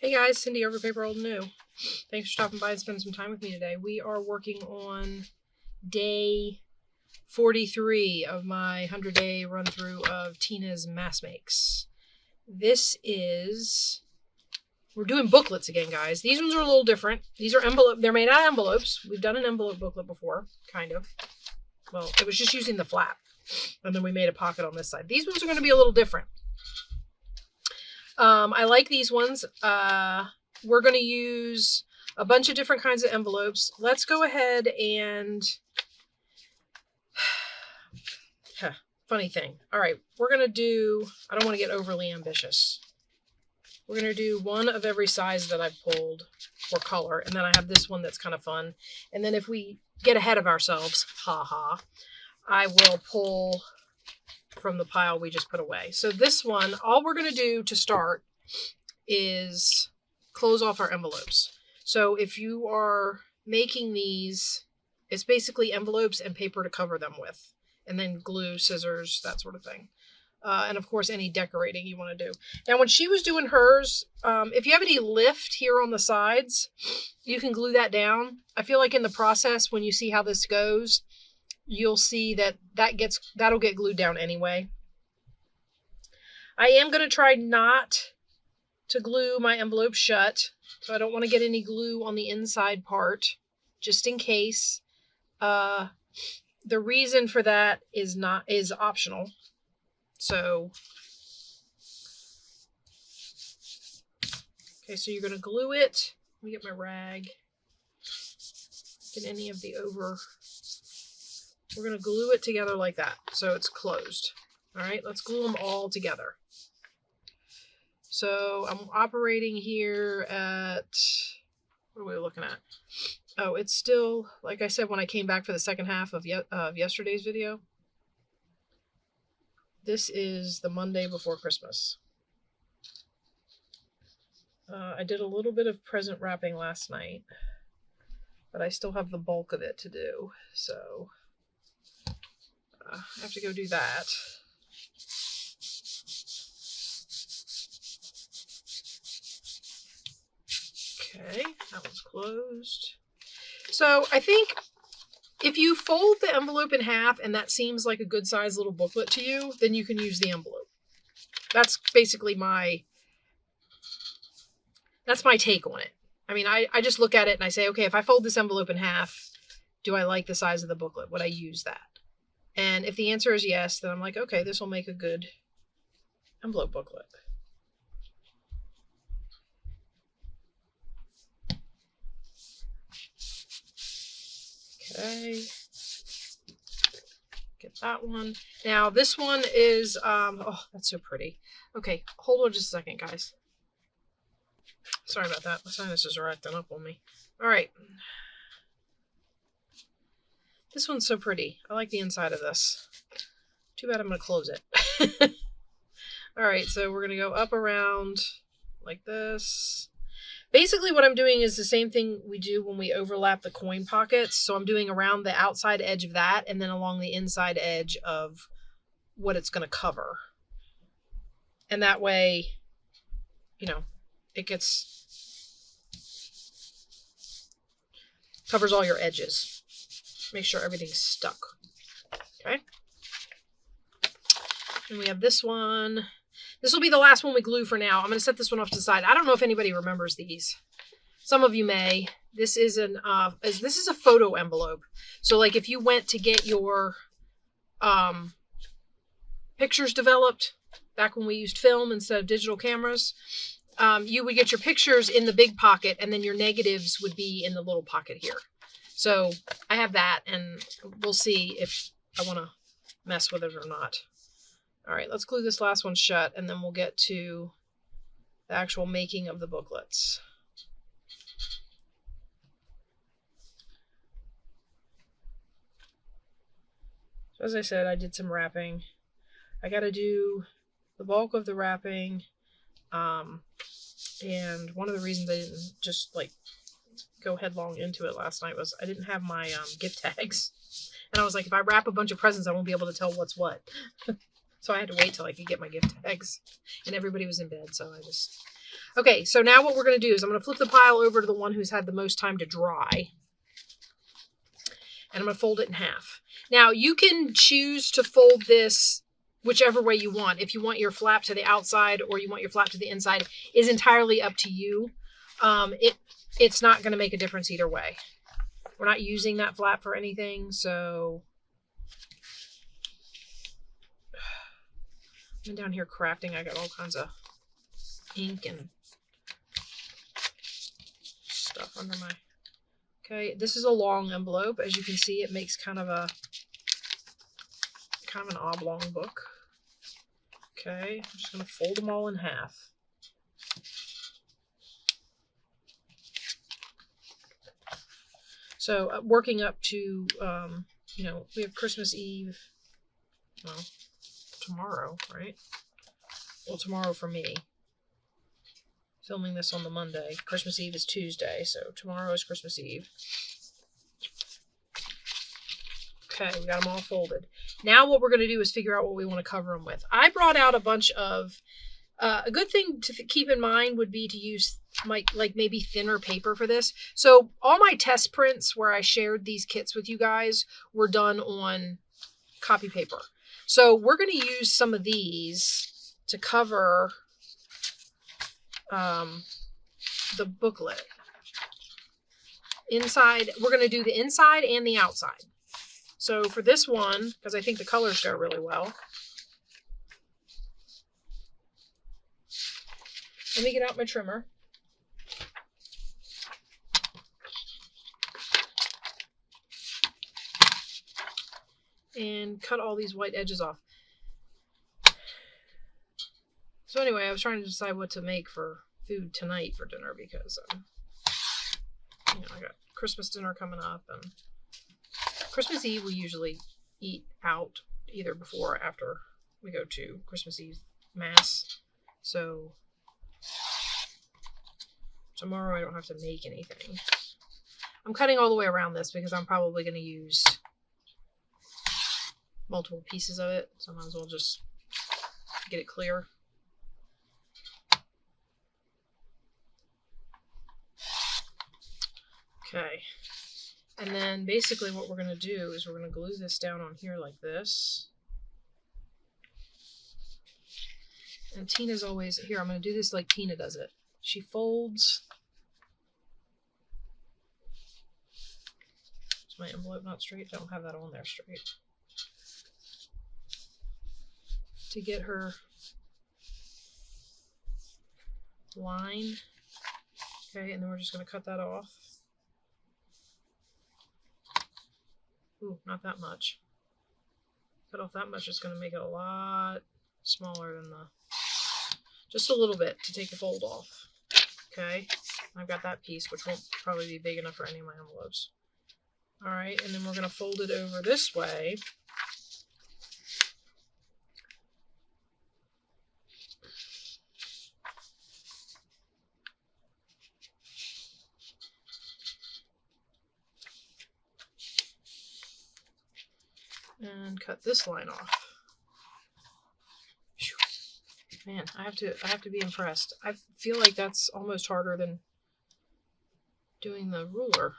Hey guys, Cindy over paper.old.new. Thanks for stopping by and spending some time with me today. We are working on day 43 of my 100-day run-through of Tina's mass makes. We're doing booklets again, guys. These ones are a little different. These are they're made out of envelopes. We've done an envelope booklet before, kind of. Well, it was just using the flap. And then we made a pocket on this side. These ones are going to be a little different. I like these ones. We're going to use a bunch of different kinds of envelopes. Let's go ahead and... funny thing. All right, we're going to do... I don't want to get overly ambitious. We're going to do one of every size that I've pulled for color. And then I have this one that's kind of fun. And then if we get ahead of ourselves, I will pull from the pile we just put away. So this one, all we're going to do to start is close off our envelopes. So if you are making these, it's basically envelopes and paper to cover them with, and then glue, scissors, that sort of thing. And of course, any decorating you want to do. Now, when she was doing hers, if you have any lift here on the sides, you can glue that down. I feel like in the process, when you see how this goes, you'll see that'll get glued down anyway. I am going to try not to glue my envelope shut, so I don't want to get any glue on the inside part, just in case. The reason for that is optional. So, okay, so you're going to glue it. Let me get my rag. Get any of the over. We're going to glue it together like that, so it's closed. All right, let's glue them all together. So I'm operating here at, what are we looking at? Oh, it's still, like I said, when I came back for the second half of yesterday's video. This is the Monday before Christmas. I did a little bit of present wrapping last night, but I still have the bulk of it to do, so I have to go do that. Okay, that one's closed. So I think if you fold the envelope in half and that seems like a good size little booklet to you, then you can use the envelope. That's basically that's my take on it. I mean, I just look at it and I say, okay, if I fold this envelope in half, do I like the size of the booklet? Would I use that? And if the answer is yes, then I'm like, okay, this will make a good envelope booklet. Okay. Get that one. Now, this one is, oh, that's so pretty. Okay, hold on just a second, guys. Sorry about that. My sinuses are acting up on me. All right. This one's so pretty. I like the inside of this. Too bad I'm going to close it. All right, so we're going to go up around like this. Basically, what I'm doing is the same thing we do when we overlap the coin pockets. So I'm doing around the outside edge of that and then along the inside edge of what it's going to cover. And that way, you know, it covers all your edges. Make sure everything's stuck. Okay. And we have this one. This will be the last one we glue for now. I'm going to set this one off to the side. I don't know if anybody remembers these. Some of you may. This is a photo envelope. So like if you went to get your pictures developed back when we used film instead of digital cameras, you would get your pictures in the big pocket and then your negatives would be in the little pocket here. So I have that and we'll see if I want to mess with it or not. All right, let's glue this last one shut and then we'll get to the actual making of the booklets. So as I said, I did some wrapping. I got to do the bulk of the wrapping. And one of the reasons I didn't just like go headlong into it last night was I didn't have my gift tags. And I was like, if I wrap a bunch of presents, I won't be able to tell what's what. So I had to wait till I could get my gift tags. And everybody was in bed, so I just... Okay, so now what we're going to do is I'm going to flip the pile over to the one who's had the most time to dry. And I'm going to fold it in half. Now, you can choose to fold this whichever way you want. If you want your flap to the outside or you want your flap to the inside is entirely up to you. It's not going to make a difference either way. We're not using that flap for anything, so I'm down here crafting. I got all kinds of ink and stuff under my... Okay, this is a long envelope. As you can see, it makes kind of an oblong book. Okay, I'm just going to fold them all in half. So working up to, you know, we have Christmas Eve, well, tomorrow, right? Well, tomorrow for me. Filming this on the Monday. Christmas Eve is Tuesday, so tomorrow is Christmas Eve. Okay, we got them all folded. Now what we're going to do is figure out what we want to cover them with. I brought out a bunch of... a good thing to keep in mind would be to use like maybe thinner paper for this. So all my test prints where I shared these kits with you guys were done on copy paper. So we're going to use some of these to cover the booklet. Inside, we're going to do the inside and the outside. So for this one, because I think the colors go really well, let me get out my trimmer. And cut all these white edges off. So anyway, I was trying to decide what to make for food tonight for dinner because, you know, I got Christmas dinner coming up, and Christmas Eve we usually eat out either before or after we go to Christmas Eve Mass. So tomorrow I don't have to make anything. I'm cutting all the way around this because I'm probably going to use multiple pieces of it, so I might as well just get it clear. Okay, and then basically what we're going to do is we're going to glue this down on here like this. And Tina's always, here, I'm going to do this like Tina does it. She folds. Is my envelope not straight? I don't have that on there straight. To get her line. Okay, and then we're just going to cut that off. Ooh, not that much. Cut off that much is going to make it a lot smaller than the... Just a little bit to take the fold off. Okay, I've got that piece, which won't probably be big enough for any of my envelopes. All right, and then we're going to fold it over this way. And cut this line off. Man, I have to be impressed. I feel like that's almost harder than doing the ruler.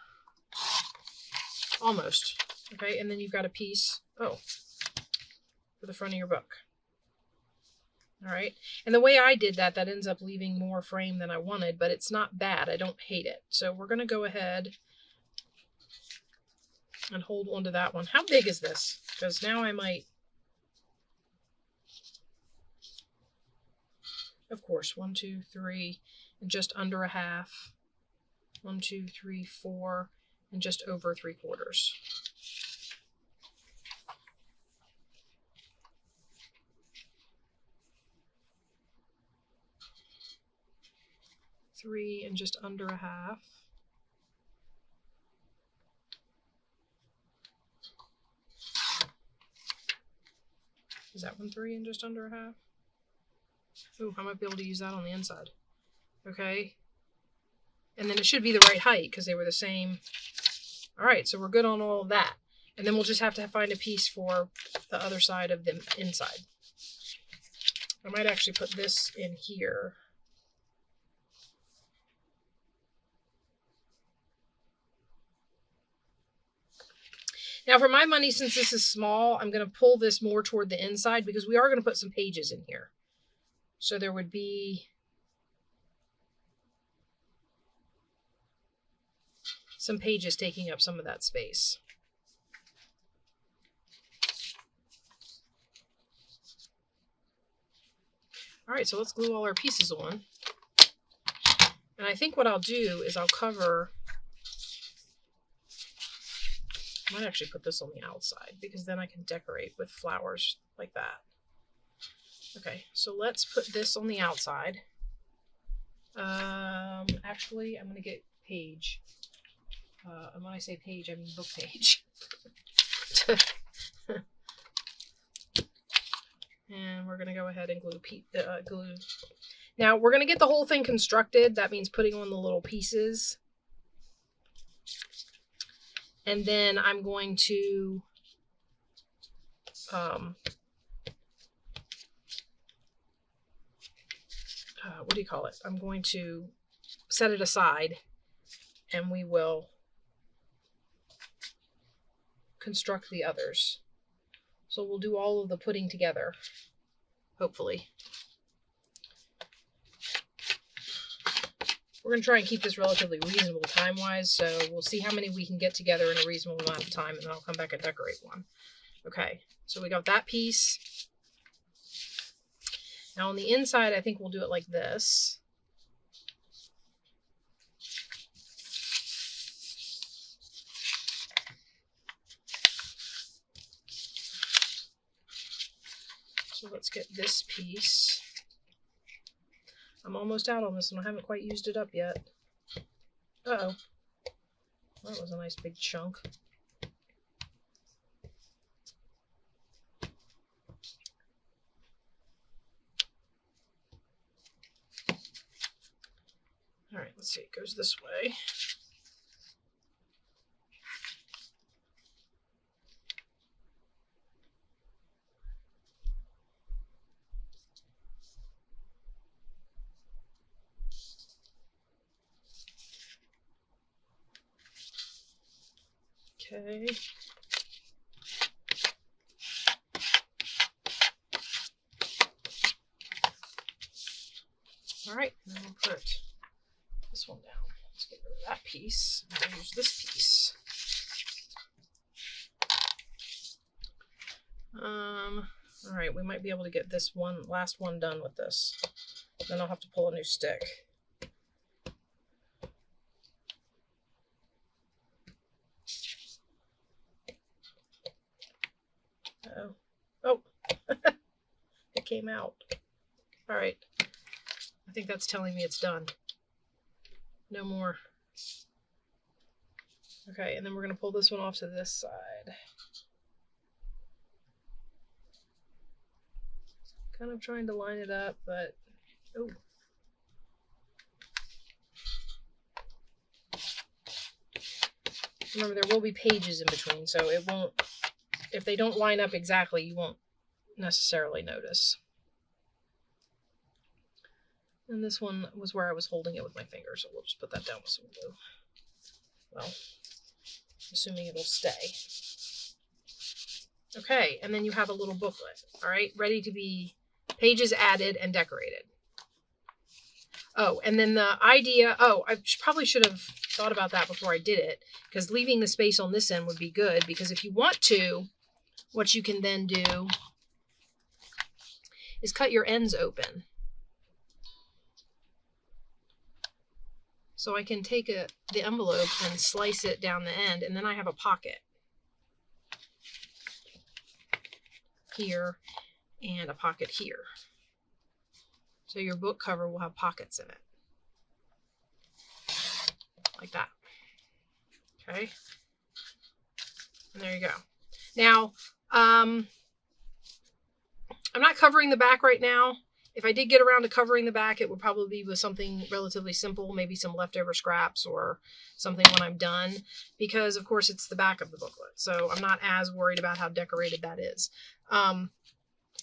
Almost. Okay, and then you've got a piece, oh, for the front of your book. All right, and the way I did that, that ends up leaving more frame than I wanted, but it's not bad. I don't hate it. So we're going to go ahead and hold onto that one. How big is this? Because now I might... Of course, 1, 2, 3, and just under a half. 1, 2, 3, 4, and just over 3/4. Three and just under a half. Is that one 3 and just under a half? Ooh, I might be able to use that on the inside. Okay. And then it should be the right height because they were the same. All right, so we're good on all of that. And then we'll just have to find a piece for the other side of the inside. I might actually put this in here. Now for my money, since this is small, I'm going to pull this more toward the inside because we are going to put some pages in here. So there would be some pages taking up some of that space. All right, so let's glue all our pieces on. And I think what I'll do is I'll cover, I might actually put this on the outside because then I can decorate with flowers like that. Okay, so let's put this on the outside. Actually, I'm going to get page. And when I say page, I mean book page. And we're going to go ahead and glue. Now, we're going to get the whole thing constructed. That means putting on the little pieces. And then I'm going to what do you call it? I'm going to set it aside and we will construct the others. So we'll do all of the putting together, hopefully. We're going to try and keep this relatively reasonable time-wise, so we'll see how many we can get together in a reasonable amount of time, and then I'll come back and decorate one. Okay, so we got that piece. Now on the inside, I think we'll do it like this. So let's get this piece. I'm almost out on this one. I haven't quite used it up yet. Uh-oh. That was a nice big chunk. All right, let's see. It goes this way. Okay. All right, and then we'll put this one down. Let's get rid of that piece. I'll use this piece. All right, we might be able to get this last one done with this. Then I'll have to pull a new stick. Uh-oh. Oh, it came out. All right. I think that's telling me it's done. No more. Okay, and then we're going to pull this one off to this side. Kind of trying to line it up, but oh. Remember, there will be pages in between, so it won't, if they don't line up exactly, you won't necessarily notice. And this one was where I was holding it with my finger, so we'll just put that down with some glue. Well, assuming it'll stay. Okay, and then you have a little booklet, all right, ready to be pages added and decorated. Oh, and then the idea, I probably should have thought about that before I did it, because leaving the space on this end would be good, because if you want to, what you can then do is cut your ends open. So I can take the envelope and slice it down the end, and then I have a pocket here and a pocket here. So your book cover will have pockets in it. Like that. Okay. And there you go. Now, I'm not covering the back right now. If I did get around to covering the back, it would probably be with something relatively simple, maybe some leftover scraps or something when I'm done, because of course it's the back of the booklet. So I'm not as worried about how decorated that is.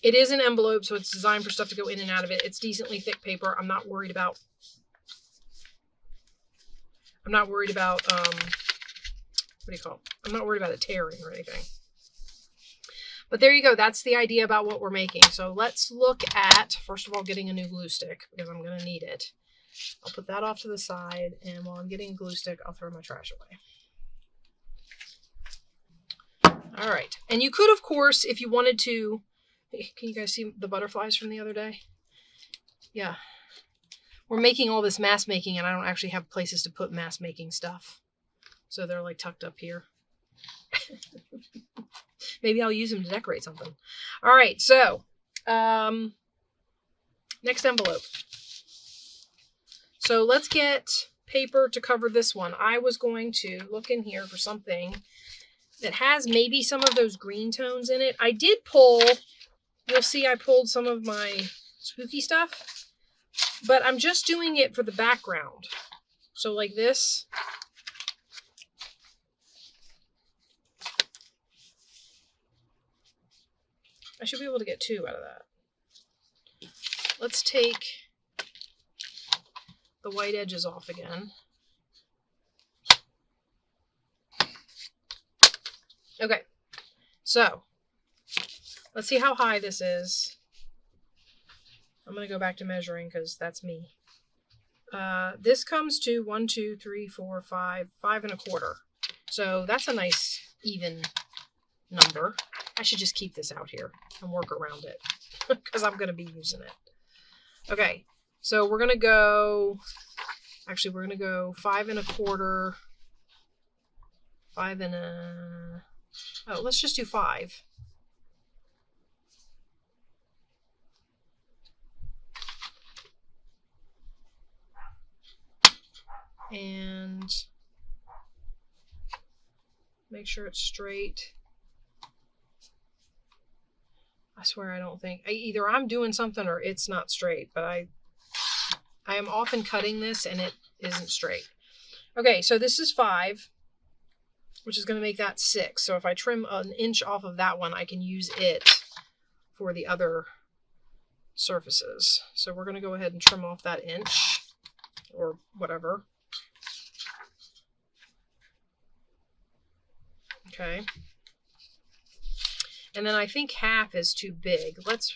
It is an envelope, so it's designed for stuff to go in and out of it. It's decently thick paper. I'm not worried about what do you call it? I'm not worried about it tearing or anything. But there you go. That's the idea about what we're making. So let's look at, first of all, getting a new glue stick because I'm going to need it. I'll put that off to the side, and while I'm getting a glue stick, I'll throw my trash away. All right. And you could, of course, if you wanted to, can you guys see the butterflies from the other day? Yeah. We're making all this mask making, and I don't actually have places to put mask making stuff. So they're like tucked up here. Maybe I'll use them to decorate something. All right, so next envelope. So let's get paper to cover this one. I was going to look in here for something that has maybe some of those green tones in it. I did pull, you'll see I pulled some of my spooky stuff, but I'm just doing it for the background. So like this. I should be able to get 2 out of that. Let's take the white edges off again. Okay, so let's see how high this is. I'm going to go back to measuring because that's me. This comes to 1, 2, 3, 4, 5, 5 1/4. So that's a nice even number. I should just keep this out here and work around it because I'm going to be using it. Okay, so we're going to go, actually we're going to go 5 1/4, 5 oh, let's just do 5. And make sure it's straight. I swear I don't think, either I'm doing something or it's not straight, but I am often cutting this and it isn't straight. Okay, so this is 5, which is going to make that 6. So if I trim an inch off of that one, I can use it for the other surfaces. So we're going to go ahead and trim off that inch or whatever. Okay. And then I think half is too big. Let's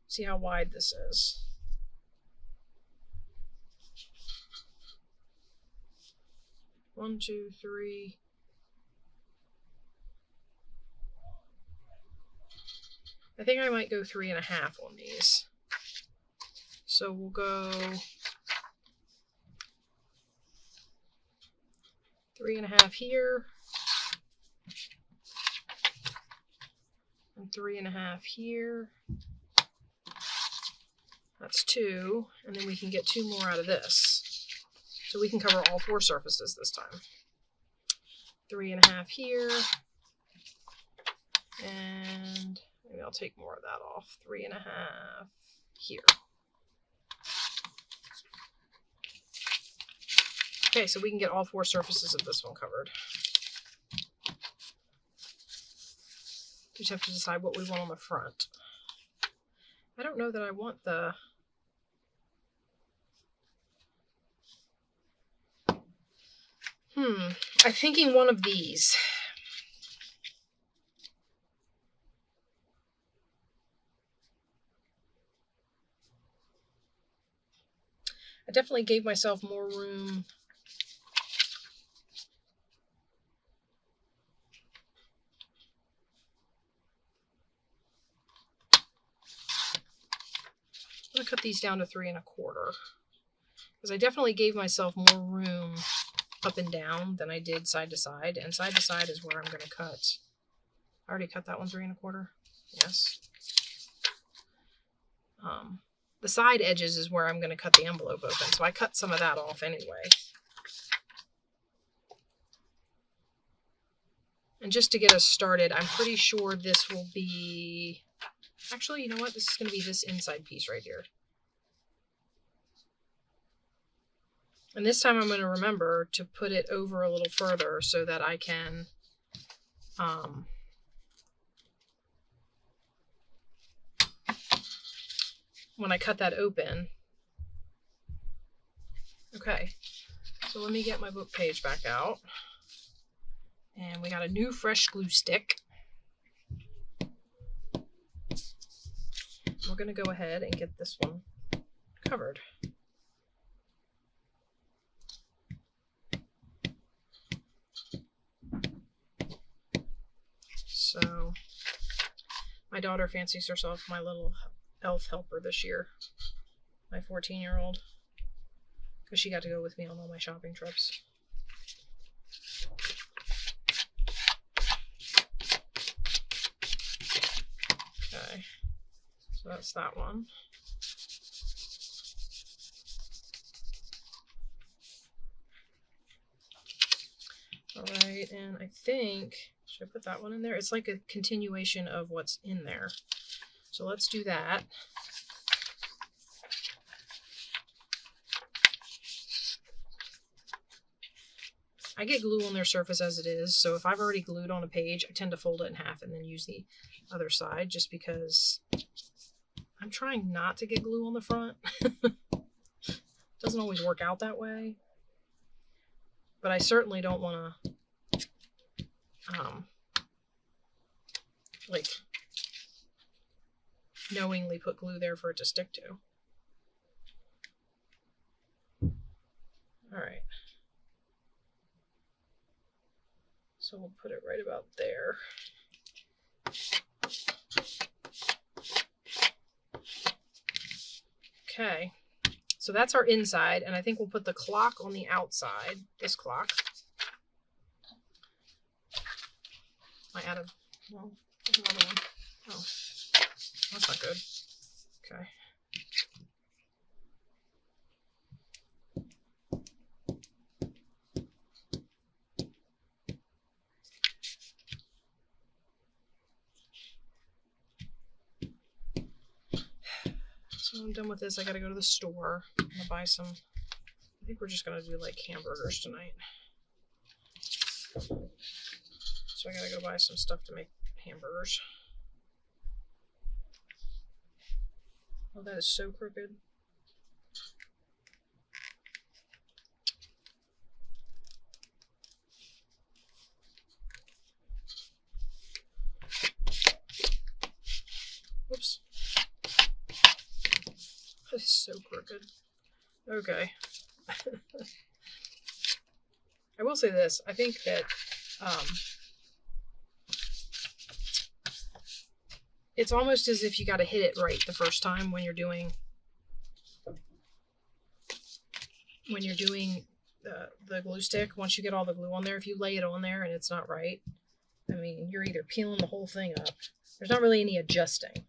see how wide this is. One, 2, 3. I think I might go 3 1/2 on these. So we'll go 3 1/2 here. And 3 1/2 here. That's 2. And then we can get 2 more out of this. So we can cover all 4 surfaces this time. 3 1/2 here. And maybe I'll take more of that off. 3 1/2 here. Okay, so we can get all 4 surfaces of this one covered. We just have to decide what we want on the front. I don't know that I want the... I'm thinking one of these. I definitely gave myself more room. I'm going to cut these down to 3 1/4 because I definitely gave myself more room up and down than I did side to side, and side to side is where I'm going to cut. I already cut that one 3 1/4. Yes. The side edges is where I'm going to cut the envelope open, so I cut some of that off anyway. And just to get us started, I'm pretty sure this will be... Actually, you know what? This is going to be this inside piece right here. And this time I'm going to remember to put it over a little further so that I can when I cut that open. Okay, So let me get my book page back out. And we got a new fresh glue stick. We're going to go ahead and get this one covered. So my daughter fancies herself my little elf helper this year, my 14-year-old, because she got to go with me on all my shopping trips. Okay, so that's that one. All right, and I think, should I put that one in there? It's like a continuation of what's in there. So let's do that. I get glue on their surface as it is, so if I've already glued on a page, I tend to fold it in half and then use the other side, just because I'm trying not to get glue on the front. Doesn't always work out that way, but I certainly don't want to like knowingly put glue there for it to stick to. All right. So we'll put it right about there. Okay, so that's our inside, and I think we'll put the clock on the outside, this clock. I added, well, there's another one. Oh, that's not good. Okay. So I'm done with this. I gotta go to the store. I'm gonna buy some, I think we're just gonna do like hamburgers tonight. So I gotta go buy some stuff to make hamburgers. Oh, that is so crooked. Whoops. That is so crooked. Okay. I will say this. I think that it's almost as if you got to hit it right the first time when you're doing the glue stick. Once you get all the glue on there, if you lay it on there and it's not right, I mean, you're either peeling the whole thing up. There's not really any adjusting.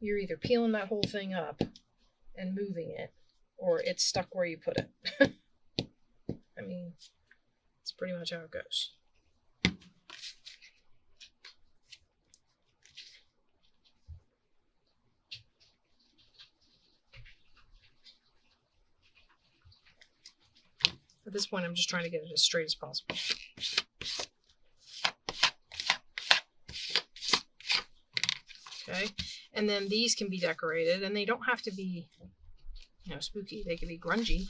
You're either peeling that whole thing up and moving it, or it's stuck where you put it. I mean, it's pretty much how it goes. At this point, I'm just trying to get it as straight as possible. Okay, and then these can be decorated, and they don't have to be, you know, spooky. They can be grungy.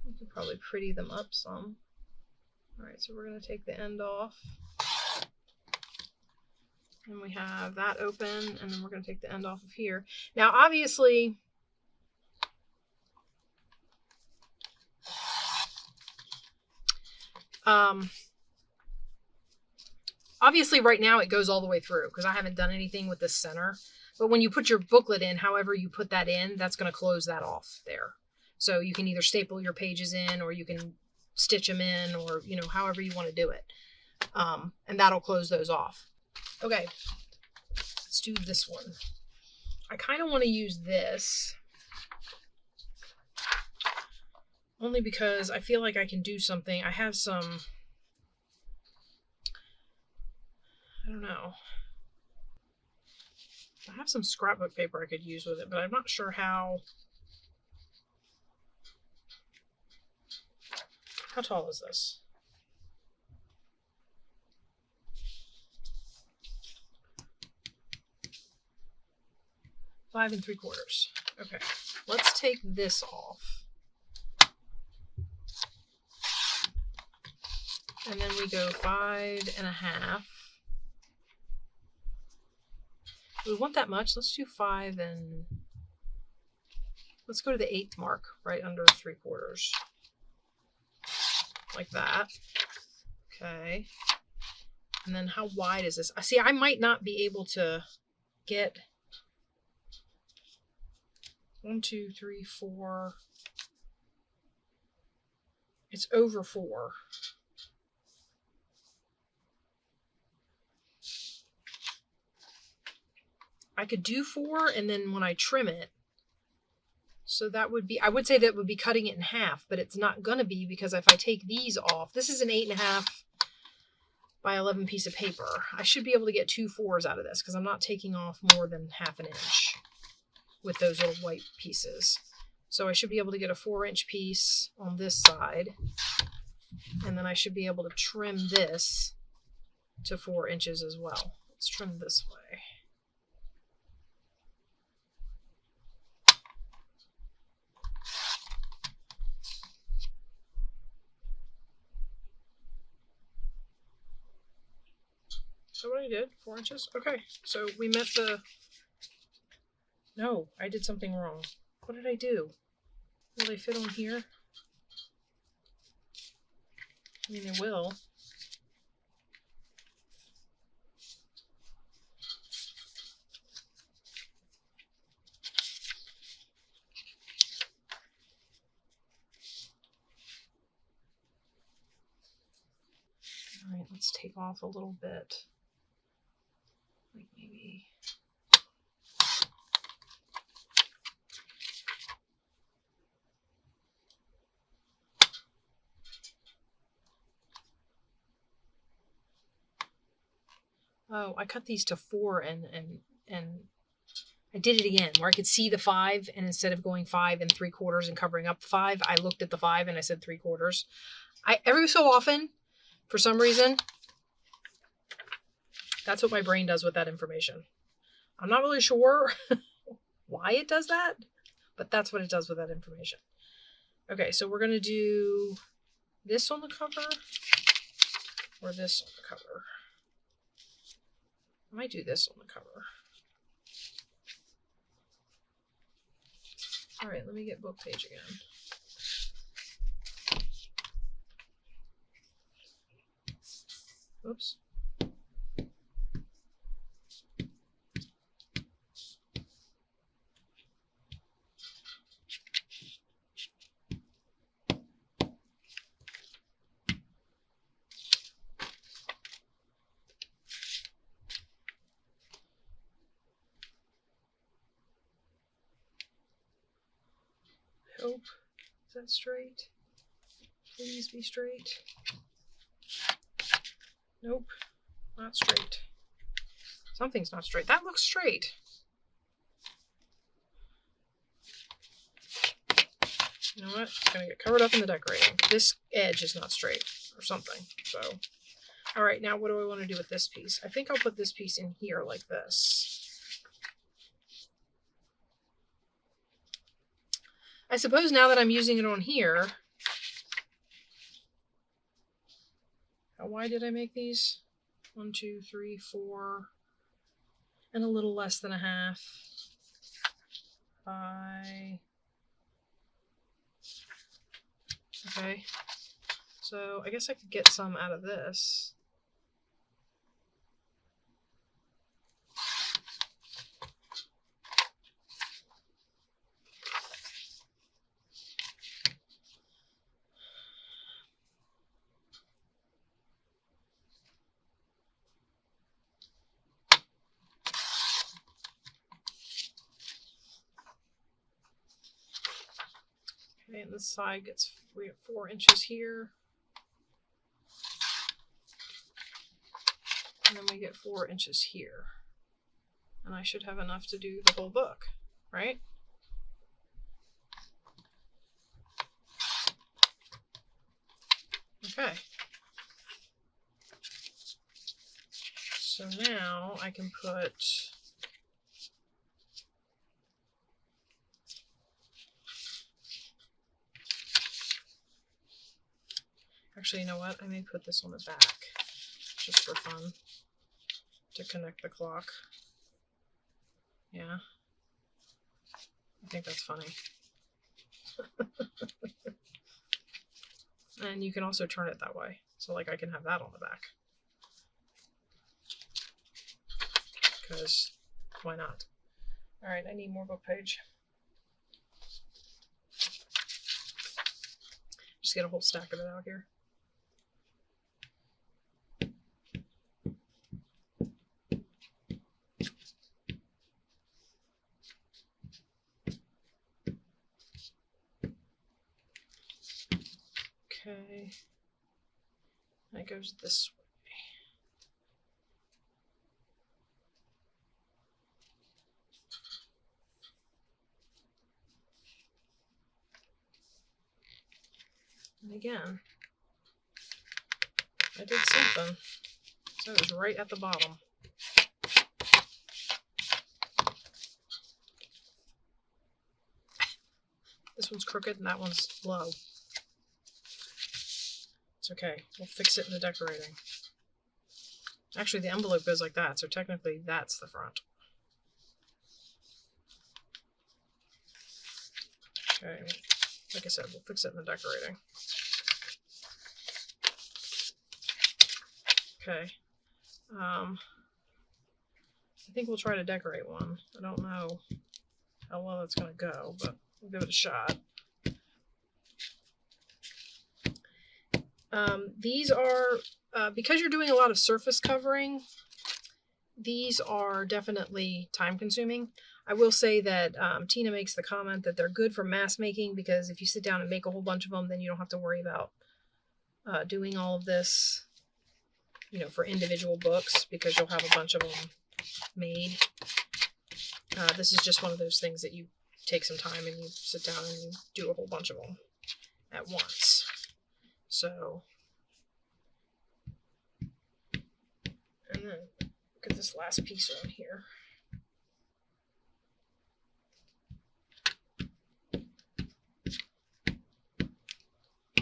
You could probably pretty them up some. All right, so we're going to take the end off. And we have that open, and then we're going to take the end off of here. Now, obviously, right now it goes all the way through because I haven't done anything with the center. But when you put your booklet in, however you put that in, that's going to close that off there. So you can either staple your pages in, or you can stitch them in, or, you know, however you want to do it. And that'll close those off. Okay, let's do this one. I kind of want to use this only because I feel like I can do something. I have some, I don't know. I have some scrapbook paper I could use with it, but I'm not sure how tall is this? 5 3/4. Okay, let's take this off. And then we go 5 1/2. We want that much. Let's do 5 and let's go to the 8th mark, right under 3/4. Like that. Okay. And then how wide is this? See, I might not be able to get 1, 2, 3, 4. It's over 4. I could do 4 and then when I trim it, so that would be, I would say that would be cutting it in half, but it's not going to be because if I take these off, this is an 8 1/2 by 11 piece of paper. I should be able to get 2 4s out of this because I'm not taking off more than 1/2 inch with those little white pieces. So I should be able to get a 4-inch piece on this side. And then I should be able to trim this to 4 inches as well. Let's trim this way. So what I did, 4 inches? Okay, so we met the... No, I did something wrong. What did I do? Will they fit on here? I mean, they will. All right, let's take off a little bit. Like maybe... Oh, I cut these to 4 and I did it again where I could see the 5 and instead of going 5 3/4 and covering up the 5, I looked at the 5 and I said 3/4. Every so often, for some reason, that's what my brain does with that information. I'm not really sure why it does that, but that's what it does with that information. Okay, so we're going to do this on the cover or this on the cover. I might do this on the cover. All right, let me get book page again. Oops. Hope. Is that straight? Please be straight. Nope, not straight. Something's not straight. That looks straight. You know what? It's going to get covered up in the decorating. This edge is not straight or something. So, all right, now what do I want to do with this piece? I think I'll put this piece in here like this. I suppose now that I'm using it on here, how wide did I make these? 1, 2, 3, 4, and a little less than 1/2 by... Okay, so I guess I could get some out of this. Okay, and this side gets, we have 4 inches here. And then we get 4 inches here. And I should have enough to do the whole book, right? Okay. So now I can put Actually, you know what? I may put this on the back just for fun to connect the clock. Yeah. I think that's funny. And you can also turn it that way. So like I can have that on the back. Because why not? All right, I need more book page. Just get a whole stack of it out here. Okay. That goes this way. And again, I did something. So it was right at the bottom. This one's crooked and that one's low. It's okay. We'll fix it in the decorating. Actually, the envelope goes like that, so technically that's the front. Okay. Like I said, we'll fix it in the decorating. Okay. I think we'll try to decorate one. I don't know how well it's going to go, but we'll give it a shot. These are, because you're doing a lot of surface covering, these are definitely time consuming. I will say that Tina makes the comment that they're good for mass making because if you sit down and make a whole bunch of them, then you don't have to worry about doing all of this, you know, for individual books because you'll have a bunch of them made. This is just one of those things that you take some time and you sit down and you do a whole bunch of them at once. So, and then look at this last piece on here.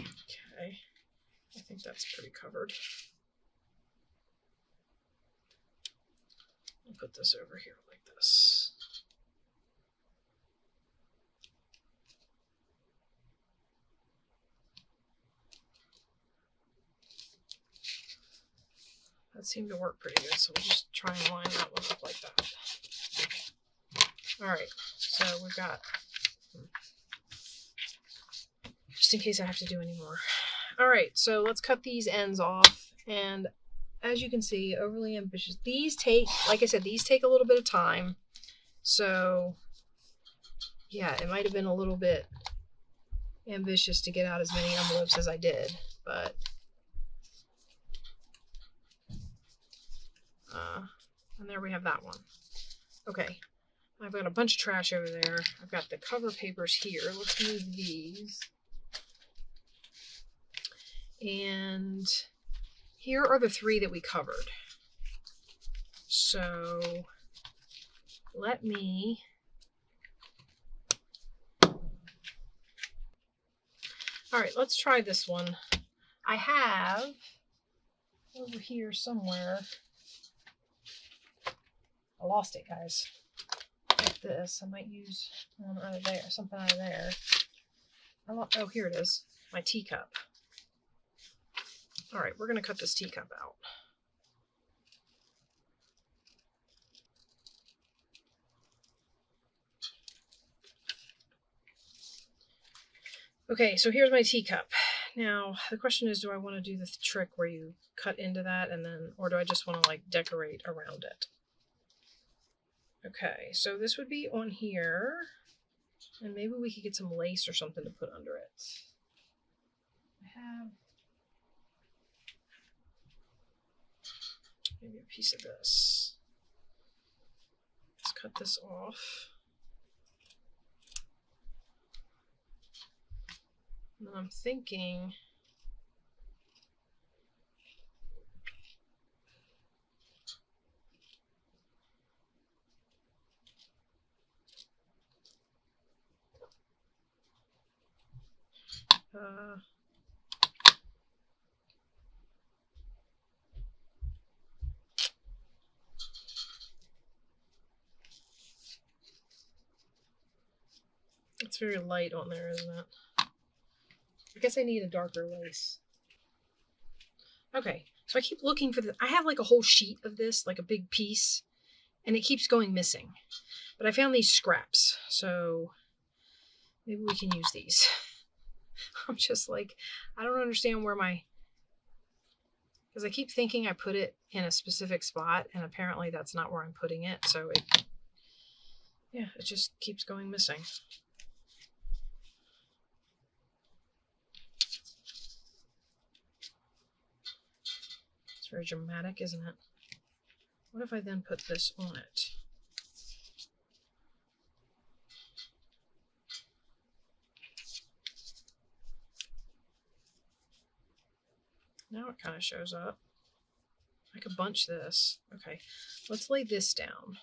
Okay, I think that's pretty covered. I'll put this over here like this. That seemed to work pretty good, so we'll just try and line that one up like that. Alright, so we've got, just in case I have to do any more. Alright, so let's cut these ends off, and as you can see, overly ambitious. These take, like I said, these take a little bit of time, so yeah, it might have been a little bit ambitious to get out as many envelopes as I did, but and there we have that one. Okay, I've got a bunch of trash over there. I've got the cover papers here. Let's move these. And here are the three that we covered. So let me all right, let's try this one. I have over here somewhere. I lost it, guys. Like this. I might use one out of there, something out of there. Oh, here it is. My teacup. All right, we're going to cut this teacup out. Okay, so here's my teacup. Now, the question is, do I want to do the trick where you cut into that and then, or do I just want to like decorate around it? Okay, so this would be on here, and maybe we could get some lace or something to put under it. I have maybe a piece of this. Let's cut this off. And then I'm thinking very light on there, isn't it? I guess I need a darker lace. Okay, so I keep looking for this. I have like a whole sheet of this, like a big piece, and it keeps going missing. But I found these scraps, so maybe we can use these. I'm just like, I don't understand where my... Because I keep thinking I put it in a specific spot, and apparently that's not where I'm putting it. So yeah, it just keeps going missing. It's very dramatic, isn't it? What if I then put this on it? Now it kind of shows up. I could bunch this. Okay, let's lay this down.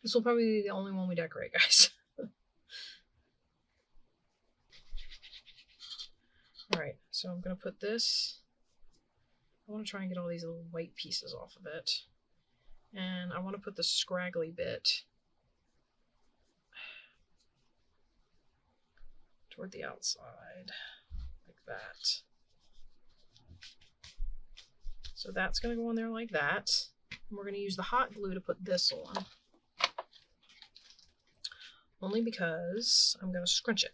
This will probably be the only one we decorate, guys. All right, so I'm going to put this. I want to try and get all these little white pieces off of it. And I want to put the scraggly bit toward the outside, like that. So that's going to go on there like that. And we're going to use the hot glue to put this on. Only because I'm going to scrunch it.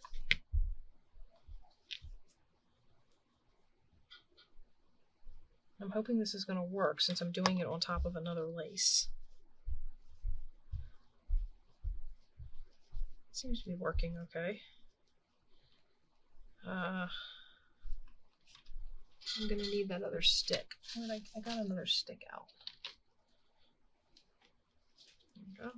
I'm hoping this is going to work since I'm doing it on top of another lace. Seems to be working okay. I'm going to need that other stick. I got another stick out. There we go.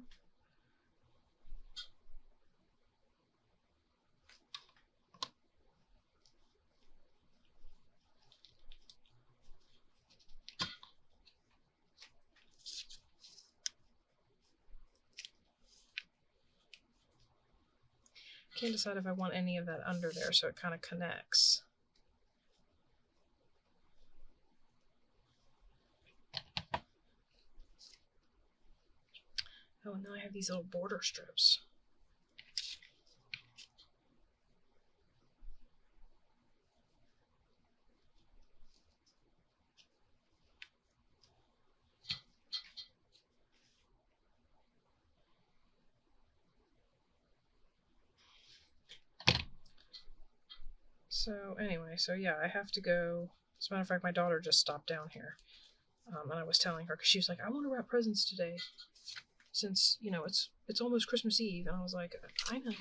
Can't decide if I want any of that under there so it kind of connects. Oh, and now I have these little border strips. So anyway, so yeah, I have to go. As a matter of fact, my daughter just stopped down here. And I was telling her, because she was like, I want to wrap presents today. Since, you know, it's almost Christmas Eve. And I was like, I know.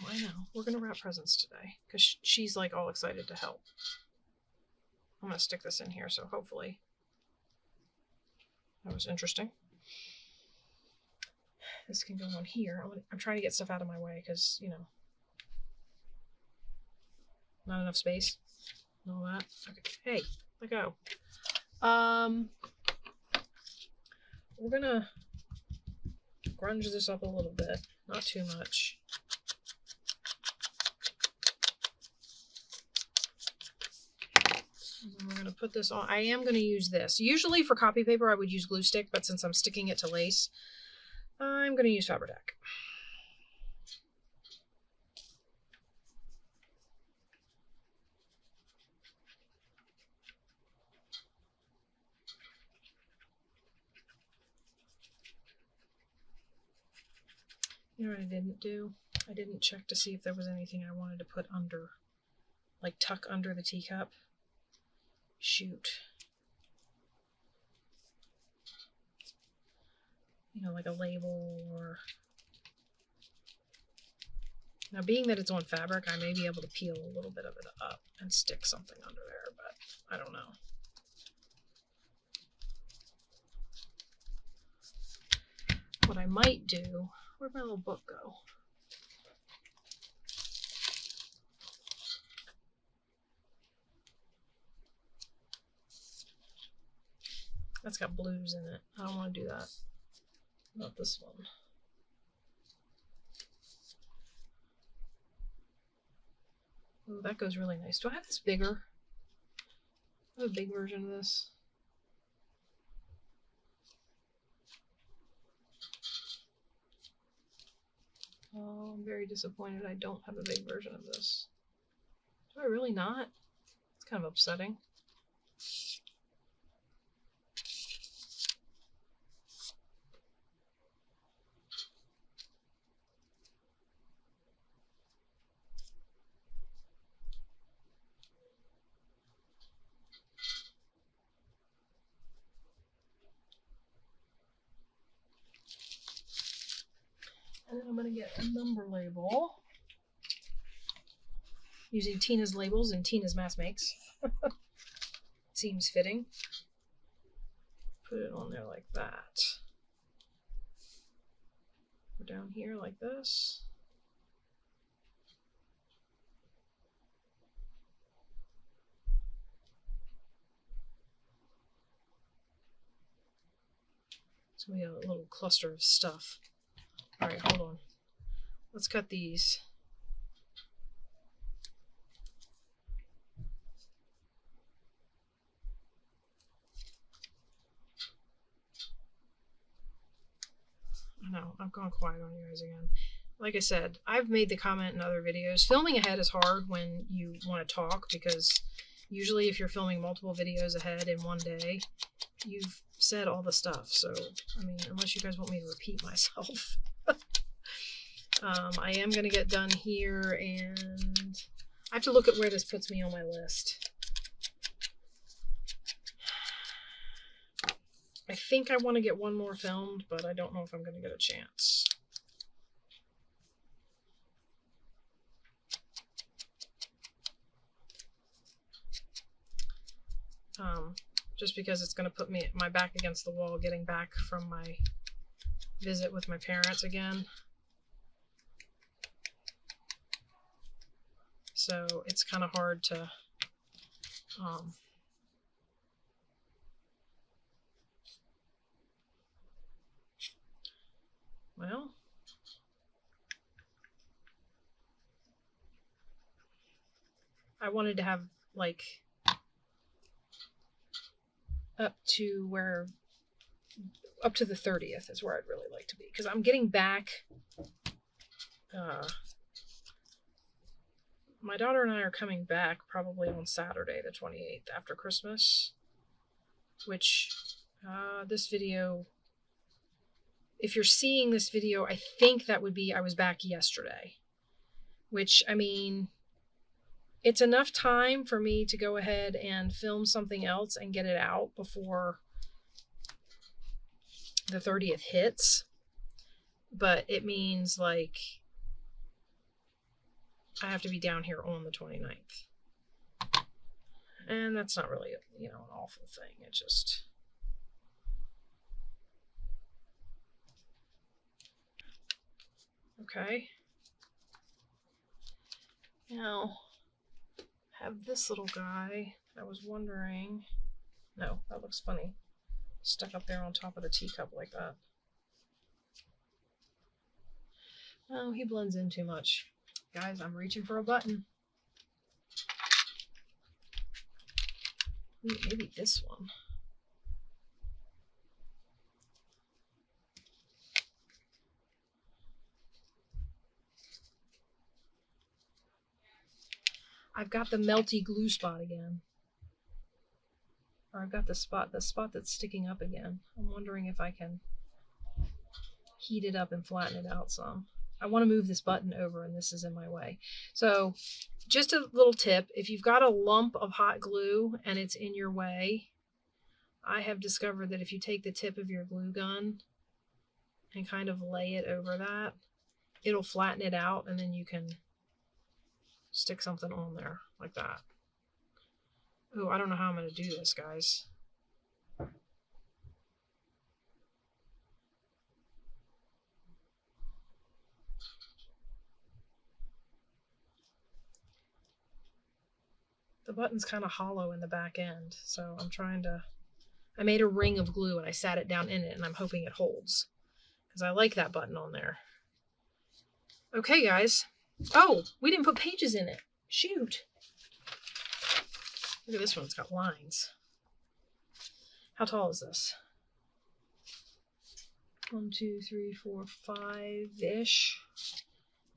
We're going to wrap presents today. Because she's like all excited to help. I'm going to stick this in here, so hopefully. That was interesting. This can go on here. I'm trying to get stuff out of my way because, you know, not enough space and all that. Okay, hey, let go. We're gonna grunge this up a little bit, not too much. And then we're gonna put this on. I am gonna use this. Usually for copy paper, I would use glue stick, but since I'm sticking it to lace, I'm gonna use Faber-Tac. You know what I didn't do? I didn't check to see if there was anything I wanted to put under, like tuck under the teacup. Shoot. You know, like a label or... Now, being that it's on fabric, I may be able to peel a little bit of it up and stick something under there, but I don't know. What I might do... Where'd my little book go? That's got blues in it. I don't want to do that. Not this one. Oh, that goes really nice. Do I have this bigger? I have a big version of this. I'm very disappointed I don't have a big version of this. Do I really not? It's kind of upsetting. And then I'm going to get a number label using Tina's labels and Tina's Mass Makes. Seems fitting. Put it on there like that. Or down here like this. So we have a little cluster of stuff. All right, hold on. Let's cut these. I know, I've gone quiet on you guys again. Like I said, I've made the comment in other videos. Filming ahead is hard when you want to talk, because usually if you're filming multiple videos ahead in one day, you've said all the stuff. So, I mean, unless you guys want me to repeat myself. I am going to get done here, and I have to look at where this puts me on my list. I think I want to get one more filmed, but I don't know if I'm going to get a chance. Just because it's going to put my back against the wall getting back from my visit with my parents again. So it's kind of hard to well, I wanted to have like up to the 30th is where I'd really like to be, because I'm getting back. My daughter and I are coming back probably on Saturday the 28th after Christmas, which this video, if you're seeing this video, I think that would be I was back yesterday, which, I mean, it's enough time for me to go ahead and film something else and get it out before the 30th hits. But it means, like, I have to be down here on the 29th. And that's not really, you know, an awful thing. It just... Okay. Now, have this little guy. I was wondering... No, that looks funny. Stuck up there on top of the teacup like that. Oh, he blends in too much. Guys, I'm reaching for a button. Ooh, maybe this one. I've got the melty glue spot again. Or I've got the spot that's sticking up again. I'm wondering if I can heat it up and flatten it out some. I want to move this button over and this is in my way. So just a little tip, if you've got a lump of hot glue and it's in your way, I have discovered that if you take the tip of your glue gun and kind of lay it over that, it'll flatten it out, and then you can stick something on there like that. Oh, I don't know how I'm going to do this, guys. The button's kind of hollow in the back end, so I'm trying to... I made a ring of glue and I sat it down in it, and I'm hoping it holds, because I like that button on there. Okay, guys. Oh, we didn't put pages in it. Shoot. Look at this one. It's got lines. How tall is this? 1, 2, 3, 4, 5-ish.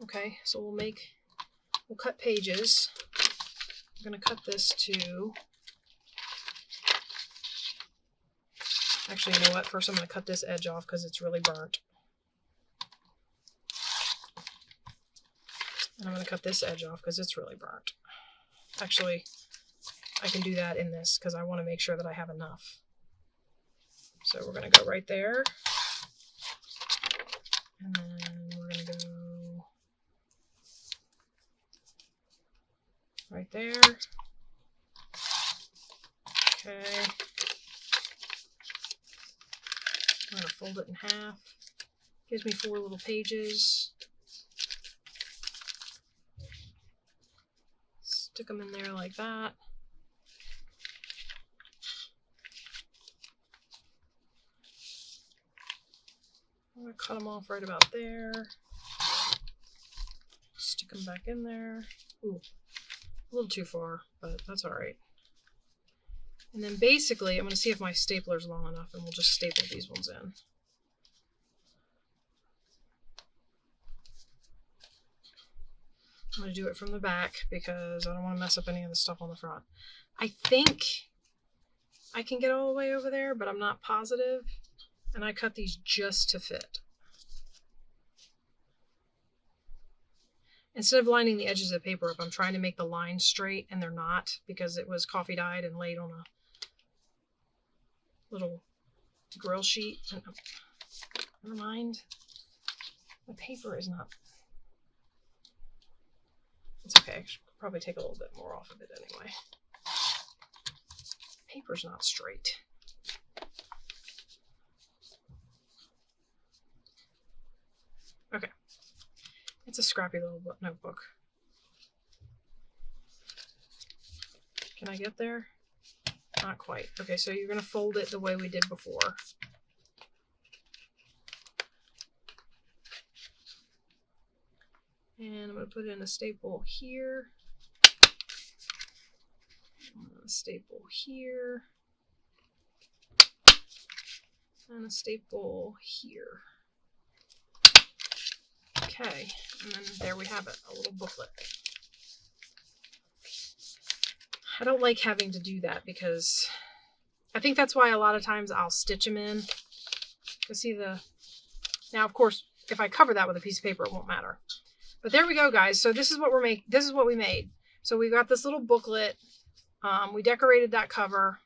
Okay, so we'll cut pages. I'm going to cut this to, actually, you know what? First I'm going to cut this edge off because it's really burnt. And I'm going to cut this edge off because it's really burnt. Actually, I can do that in this because I want to make sure that I have enough. So we're going to go right there. And then we're going to go right there. Okay. I'm going to fold it in half. Gives me 4 little pages. Stick them in there like that. I'm going to cut them off right about there. Stick them back in there. Ooh, a little too far, but that's all right. And then basically, I'm going to see if my stapler's long enough, and we'll just staple these ones in. I'm going to do it from the back because I don't want to mess up any of the stuff on the front. I think I can get all the way over there, but I'm not positive. And I cut these just to fit. Instead of lining the edges of paper up, I'm trying to make the lines straight, and they're not because it was coffee dyed and laid on a little grill sheet. Never mind. The paper is not... It's okay. I should probably take a little bit more off of it anyway. Paper's not straight. Okay. It's a scrappy little notebook. Can I get there? Not quite. Okay, so you're going to fold it the way we did before. And I'm going to put in a staple here. A staple here. And a staple here. Okay, and then there we have it, a little booklet. I don't like having to do that because I think that's why a lot of times I'll stitch them in. You see the... Now, of course, if I cover that with a piece of paper, it won't matter. But there we go, guys. So this is what this is what we made. So we got this little booklet. We decorated that cover.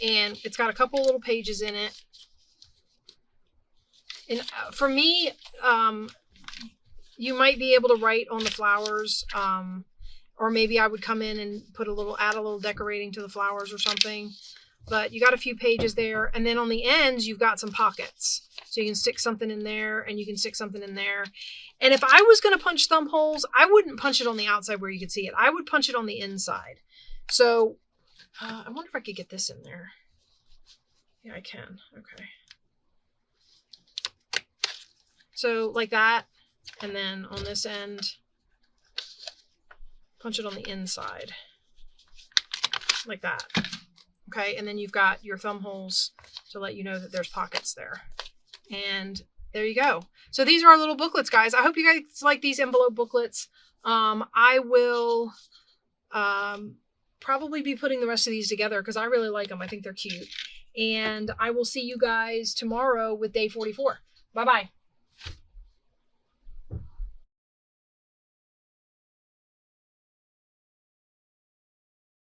And it's got a couple little pages in it. And for me, you might be able to write on the flowers, or maybe I would come in and add a little decorating to the flowers or something. But you got a few pages there, and then on the ends you've got some pockets, so you can stick something in there, and you can stick something in there. And if I was going to punch thumb holes, I wouldn't punch it on the outside where you could see it. I would punch it on the inside. So I wonder if I could get this in there. Yeah, I can. Okay. So like that, and then on this end, punch it on the inside, like that. Okay, and then you've got your thumb holes to let you know that there's pockets there. And there you go. So these are our little booklets, guys. I hope you guys like these envelope booklets. I will probably be putting the rest of these together because I really like them. I think they're cute. And I will see you guys tomorrow with day 44. Bye-bye.